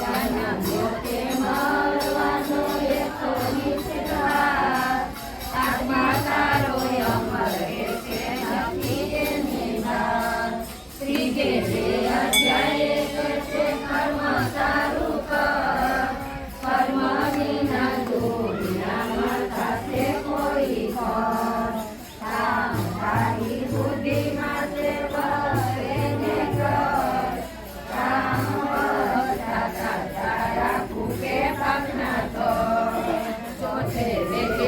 જન્મ્યો તે મરવાનો એક નિશ્ચિત આત્મા તારો અમર છે નથી એની વાત ત્રીજે જે અધ્યાય છે કર્મ તારું કર કર્મ વિના દુનિયામાં સાથે કોઈ કર તારી બુદ્ધિ માટે કરે ને કર કામ તારા ભૂખે પાકના તો ચોથે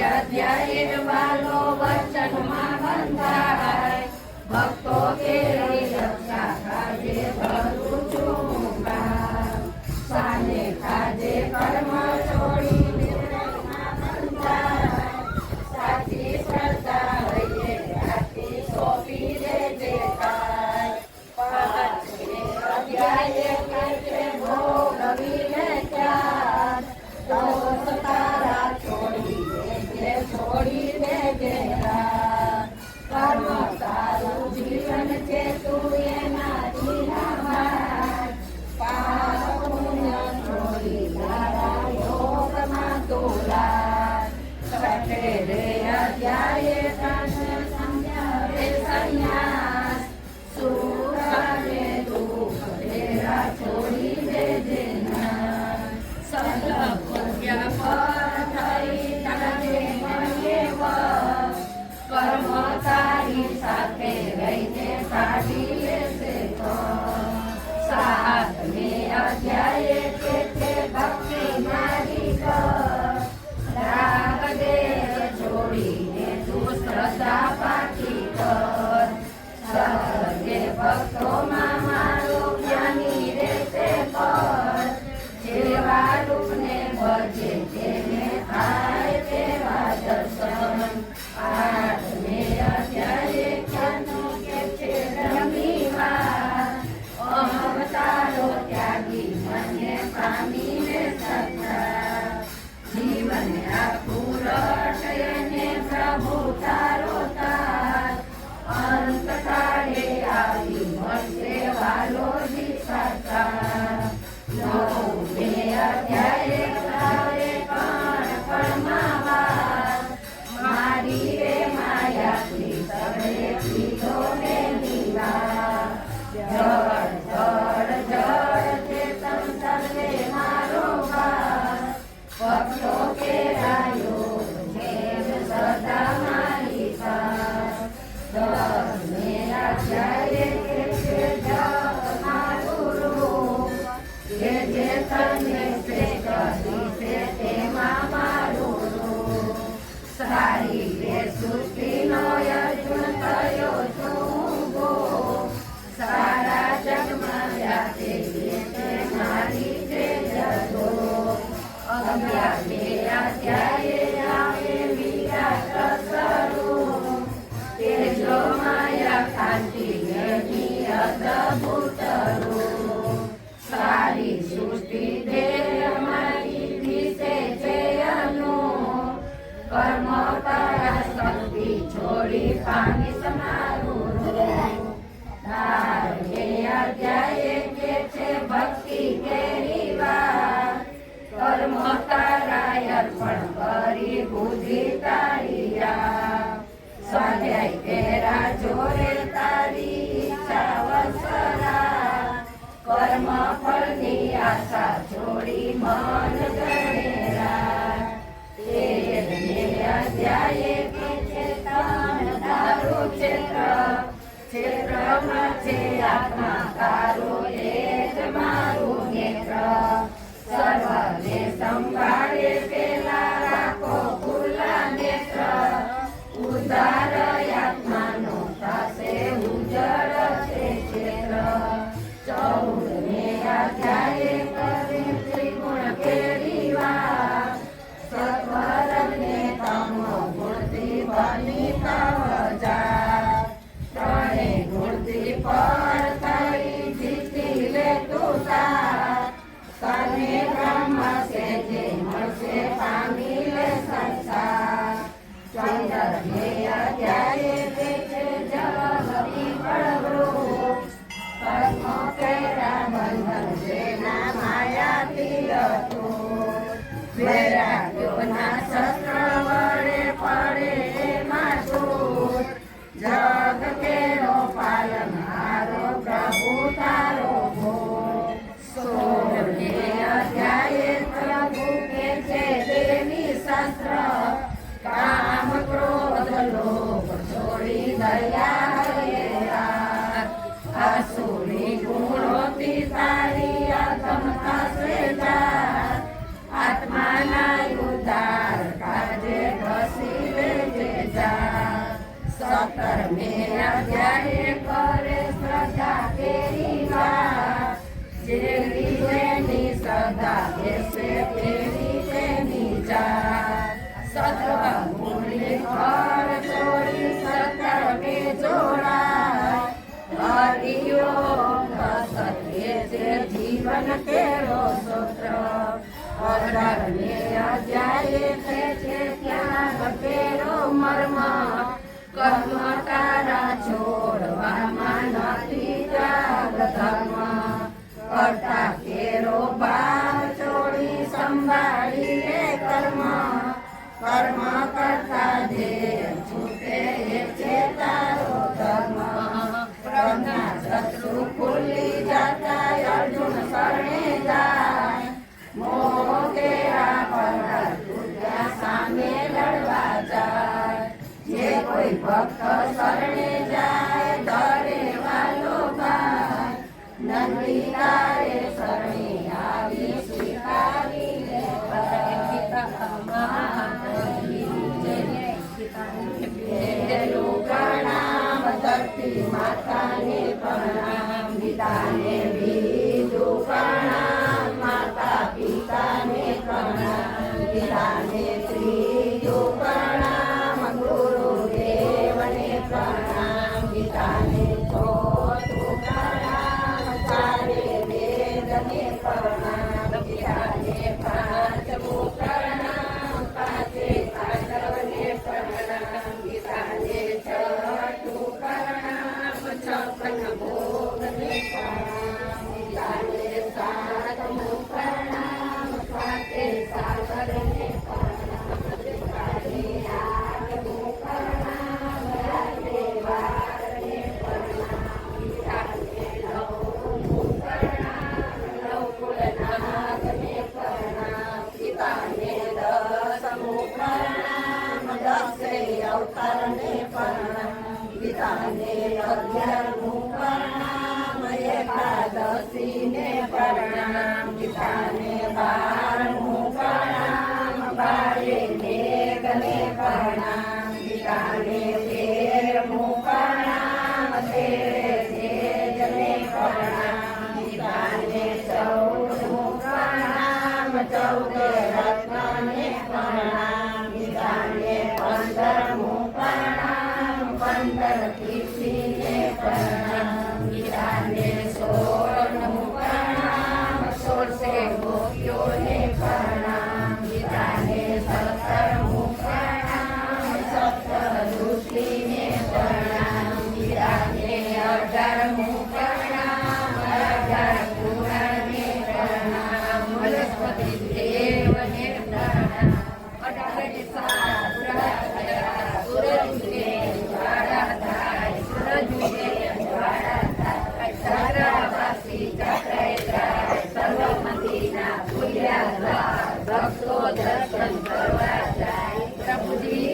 અધ્યાય વાલો વચનમાં બંધાય ભક્તો કેરી રક્ષા કાજે કરું છું સાને કાજે કર્મ છોડી બંધાય સાચી શ્રદ્ધા રહીએ રાતી સોંપી દેજે કાય પાંચમે અધ્યાય કે ભોગવી લે ત્યાર દોષ તારા છોડી દેજે કર્મ તારું જીવન છે તું એનાથી નામાય પાપ પુણ્ય છોડી તારા યોગમાં તુલાય છઠે રે અધ્યાય સંન્યાસ સુખ અને દુઃખ તેરા છોડી દેજે સલભ પુણ્ય પર થઈ તારે મળે કર્મ તારી સાથે રહીને કાઢી લેશે સાતમે અધ્યાય કે છે ભક્તિ મારી કર રાગ દેહ છોડીને તું શ્રદ્ધા પાકી કર સર્વે ભક્તોમાં મારો જ્ઞાની રહેશે પર જેવા રૂપને ભજે તેને થાય તેવા દર્શન આઠમે અધ્યાય જ્ઞાનો કે છે રમીમાં અહંતારો ત્યાગી મને પામીને સત્તા જીવન આખું રટયને પ્રભુ તારો તાર અંત કાળે આવી મળશે વાલો જીસાતા નવમે અધ્યાય તારે કણ કણમાં મારી રે માયાથી સગળે પીધો ને લીલા જળ જળ જળ ચેતન સર્વે મારો ભાર ભક્તો કેરાયો જેમ સદા મારી પાર દસમે અધ્યાય કે છે જપ મારું રૂપ જે જે તને તે કરી છે તેમાં મારું રૂપ સારી રે સૃષ્ટિનો અર્જુન થયો છું ગો સારા જગમાં વ્યાપે છે મારી તે જગો અગિયારમે અધ્યાય આવે વિરાટ સ્વરૂપ તેજો માયા કાંતિ એની અદભુત રૂપ સારી સૃષ્ટિ દેહ મારી દિશે છે કર્મ તારા શક્તિ છોડી પામી સમારું ધારે અધ્યાય કે છે ભક્તિ કેરી વાત કર્મ તારા અર્પણ કરી બુદ્ધિ તારી સ્વાધ્યાય તેરા જોરે તારી ઈચ્છા વસરા કર્મ ફળની આશા છોડી મન ગણેરા અધ્યાય કે છે તારું ક્ષેત્રમાં છે આત્મા તારું એ જ મારું નેત્ર સર્વને સંભાળે પેલા રાખો ખુલ્લા નેત્ર ઉદાર આત્માનો થશે ઉજળ છે ક્ષેત્ર 14મે અધ્યાય કરે ત્રિગુણ કેરી વાત સત્વરને તમો ગુણથી બની તવ જા ત્રણે ગુણથી પર થઈ બધા બેસે તેની તેની જાત સત્વ મૂલ્ય ઘર છોડી સત્તરમે જોડાય હરિઓમ સત્ય છે જીવન કેરો સૂત્ર 18મે અધ્યાય છે ત્યાગ કેરો મર્મ કર્મ તારા છોડવામાં નથી ત્યાગ ધર્મ કરતા કેરો ભાવ છોડી સંભાળી લે કર્મ કર્મ કરતા જે છૂટે એ છે તારો ધર્મ પ્રજ્ઞા શત્રુ ખુલ્લી જાતા અર્જુન શરણે જાય મોહ તેરા પર દુર્ગા સામે લડવા જાય જે કોઈ ભક્ત શરણે જાય ધરે વાલો ભાઈ નંદી તારે શરણે આવી સ્વીકારી લે પ્રણામ ધરતી માતાને પ્રણામ પિતાને બીજું પ્રણામ માતા પિતાને પ્રણામ પિતાને ત્રીજું પ્રણામ ગુરુદેવને પ્રણામ પિતાને ચોથું પ્રણામ ચારે વેદને પ્રણામ પિતાને પાંચમું પ્રણામ પાંચે પાંડવને પ્રણામ પિતાને છઠ્ઠું પ્રણામ છપ્પન ભોગને પ્રણામ પિતાને સાતમું પ્રણામ સાતે સાગરને પ્રણામ પિતાને આઠમું પ્રણામ રાત્રે વારને પ્રણામ પિતાને નવમું પ્રણામ નવકુળનાથને પ્રણામ પિતાને દસમું પ્રણામ દસે અવતારને પ્રણામ પિતાને 11મું પ્રણામ એકાદશીને પ્રણામ પિતાને 12મું પ્રણામ બારે મેઘને પ્રણામ પિતાને 13મું પ્રણામ તેરે તેજને પ્રણામ પિતાને 14મું પ્રણામ 14 રત્નને પ્રણામ પિતાને 15મું પ્રણામ 15 કીર્તિને પ્રણામ પિતાને 16મું પ્રણામ 16 ગોપીઓને પ્રણામ પિતાને 17મું પ્રણામ 17 ઋષિને પ્રણામ પિતાને 18મું પ્રણામ 18 પુરાણને પ્રણામ વનસ્પતિ દેવને પ્રણામ 18 સારા સૂરજને જ્વાળા થાય સૂરજને જ્વાળા થાય ચક્રવાસી ચક્રે જાય સર્વ મંદિરના ભૂલ્યા ભક્તો દર્શન કરવા જાય પ્રભુજી